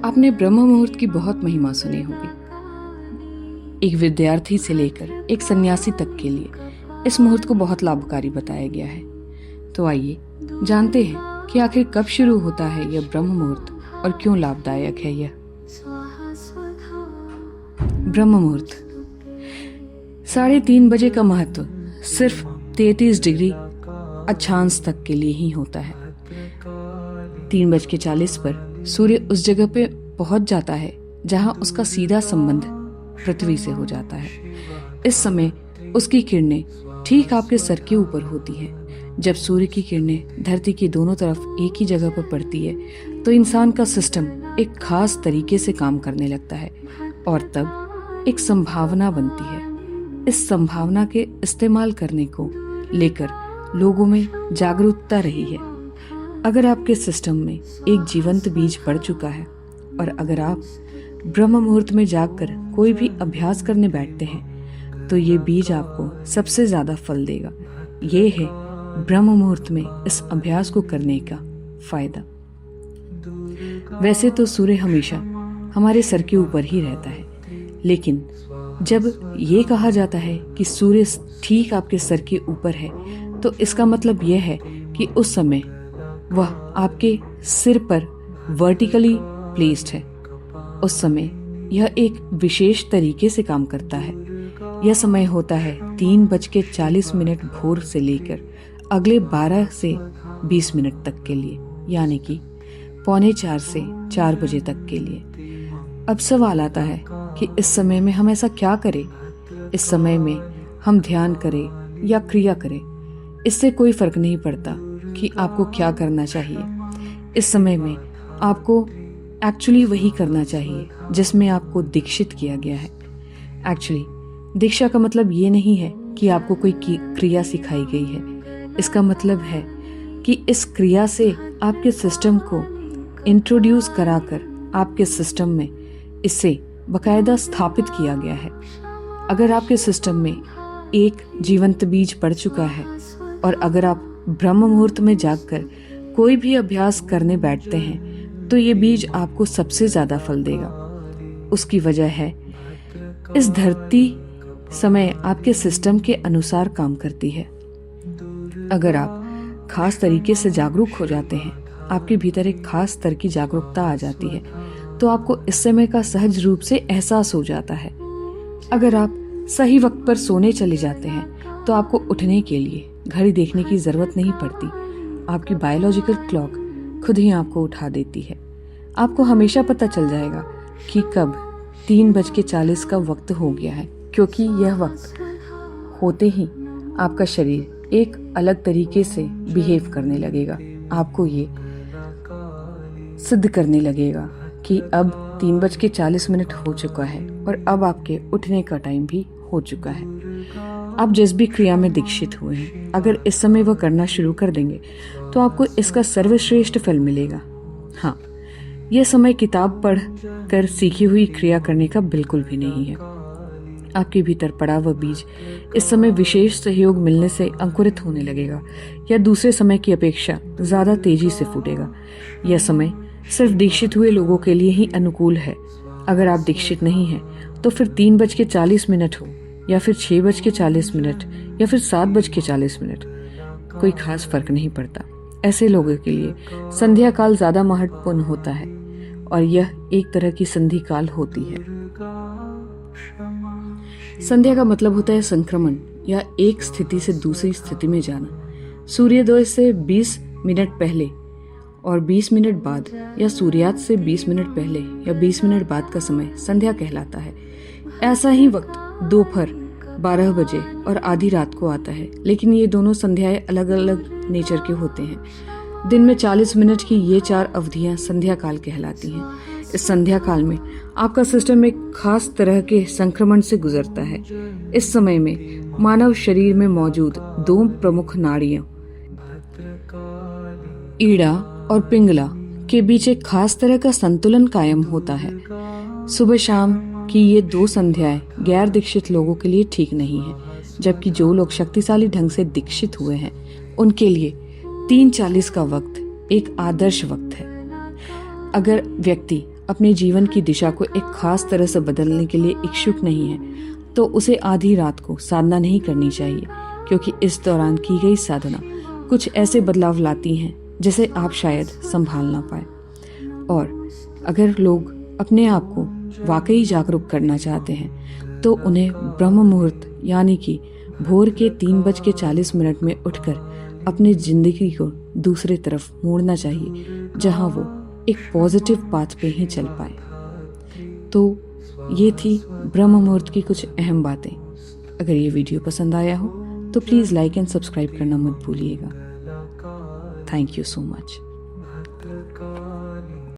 आपने ब्रह्म मुहूर्त की बहुत महिमा सुनी होगी। एक विद्यार्थी से लेकर एक सन्यासी तक के लिए इस मुहूर्त को बहुत लाभकारी बताया गया है। तो आइए जानते हैं कि आखिर कब शुरू होता है यह ब्रह्म मुहूर्त और क्यों लाभदायक है यह ब्रह्म मुहूर्त। 3:30 बजे का महत्व सिर्फ 33 डिग्री अक्षांश तक के लिए ही होता है। 3:40 पर सूर्य उस जगह पे पहुंच जाता है जहां उसका सीधा संबंध पृथ्वी से हो जाता है। इस समय उसकी किरणें ठीक आपके सर के ऊपर होती हैं। जब सूर्य की किरणें धरती की दोनों तरफ एक ही जगह पर पड़ती है तो इंसान का सिस्टम एक खास तरीके से काम करने लगता है और तब एक संभावना बनती है। इस संभावना के इस्तेमाल करने को लेकर लोगों में जागरूकता रही है। अगर आपके सिस्टम में एक जीवंत बीज पड़ चुका है और अगर आप ब्रह्म मुहूर्त में जागकर कोई भी अभ्यास करने बैठते हैं तो ये बीज आपको सबसे ज्यादा फल देगा। ये है ब्रह्म मुहूर्त में इस अभ्यास को करने का फायदा। वैसे तो सूर्य हमेशा हमारे सर के ऊपर ही रहता है, लेकिन जब ये कहा जाता है कि सूर्य ठीक आपके सर के ऊपर है तो इसका मतलब यह है कि उस समय वह आपके सिर पर वर्टिकली प्लेस्ड है। उस समय यह एक विशेष तरीके से काम करता है। यह समय होता है 3:40 भोर से लेकर अगले 12 से 20 मिनट तक के लिए, यानी कि 3:45 से 4 बजे तक के लिए। अब सवाल आता है कि इस समय में हम ऐसा क्या करें। इस समय में हम ध्यान करें या क्रिया करें, इससे कोई फर्क नहीं पड़ता कि आपको क्या करना चाहिए। इस समय में आपको एक्चुअली वही करना चाहिए जिसमें आपको दीक्षित किया गया है। एक्चुअली दीक्षा का मतलब ये नहीं है कि आपको कोई क्रिया सिखाई गई है। इसका मतलब है कि इस क्रिया से आपके सिस्टम को इंट्रोड्यूस कराकर आपके सिस्टम में इसे बकायदा स्थापित किया गया है। अगर आपके सिस्टम में एक जीवंत बीज पड़ चुका है और अगर आप ब्रह्म मुहूर्त में जागकर कोई भी अभ्यास करने बैठते हैं तो ये बीज आपको सबसे ज्यादा फल देगा। उसकी वजह है इस धरती समय आपके सिस्टम के अनुसार काम करती है। अगर आप खास तरीके से जागरूक हो जाते हैं, आपके भीतर एक खास स्तर की जागरूकता आ जाती है तो आपको इस समय का सहज रूप से एहसास हो जाता है। अगर आप सही वक्त पर सोने चले जाते हैं तो आपको उठने के लिए घड़ी देखने की जरूरत नहीं पड़ती। आपकी बायोलॉजिकल क्लॉक खुद ही आपको उठा देती है। आपको हमेशा पता चल जाएगा कि कब 3:40 का वक्त हो गया है, क्योंकि यह वक्त होते ही आपका शरीर एक अलग तरीके से बिहेव करने लगेगा। आपको ये सिद्ध करने लगेगा कि अब 3:40 हो चुका है और अब आपके उठने का टाइम भी हो चुका है। आप जिस भी क्रिया में दीक्षित हुए हैं, अगर इस समय वह करना शुरू कर देंगे तो आपको इसका सर्वश्रेष्ठ फल मिलेगा। हाँ, यह समय किताब पढ़ कर सीखी हुई क्रिया करने का बिल्कुल भी नहीं है। आपके भीतर पड़ा हुआ बीज इस समय विशेष सहयोग मिलने से अंकुरित होने लगेगा या दूसरे समय की अपेक्षा ज्यादा तेजी से फूटेगा। यह समय सिर्फ दीक्षित हुए लोगों के लिए ही अनुकूल है। अगर आप दीक्षित नहीं हैं तो फिर 3:40 हो या फिर 6:40 या फिर 7:40, कोई खास फर्क नहीं पड़ता। ऐसे लोगों के लिए संध्या काल ज्यादा महत्वपूर्ण होता है और यह एक तरह की संधि काल होती है। संध्या का मतलब होता है संक्रमण या एक स्थिति से दूसरी स्थिति में जाना। सूर्योदय से 20 मिनट पहले और 20 मिनट बाद या सूर्यास्त से 20 मिनट पहले या 20 मिनट बाद का समय संध्या कहलाता है। ऐसा ही वक्त दोपहर 12 बजे और आधी रात को आता है, लेकिन ये दोनों संध्याएं अलग अलग नेचर के होते हैं। दिन में 40 मिनट की ये 4 अवधियां संध्या काल कहलाती हैं। इस संध्या काल में आपका सिस्टम एक खास तरह के संक्रमण से गुजरता है। इस समय में मानव शरीर में मौजूद 2 प्रमुख नाड़ियां ईड़ा और पिंगला के बीच एक खास तरह का संतुलन कायम होता है। सुबह शाम की ये 2 संध्याएं गैर दीक्षित लोगों के लिए ठीक नहीं है, जबकि जो लोग शक्तिशाली ढंग से दीक्षित हुए हैं उनके लिए 3:40 का वक्त एक आदर्श वक्त है। अगर व्यक्ति अपने जीवन की दिशा को एक खास तरह से बदलने के लिए इच्छुक नहीं है तो उसे आधी रात को साधना नहीं करनी चाहिए, क्योंकि इस दौरान की गई साधना कुछ ऐसे बदलाव लाती हैं जिसे आप शायद संभाल ना पाए। और अगर लोग अपने आप को वाकई जागरूक करना चाहते हैं तो उन्हें ब्रह्म मुहूर्त यानी कि भोर के 3:40 में उठकर अपनी जिंदगी को दूसरे तरफ मोड़ना चाहिए, जहां वो एक पॉजिटिव पाथ पे ही चल पाए। तो ये थी ब्रह्म मुहूर्त की कुछ अहम बातें। अगर ये वीडियो पसंद आया हो तो प्लीज़ लाइक एंड सब्सक्राइब करना मत भूलिएगा। Thank you so much.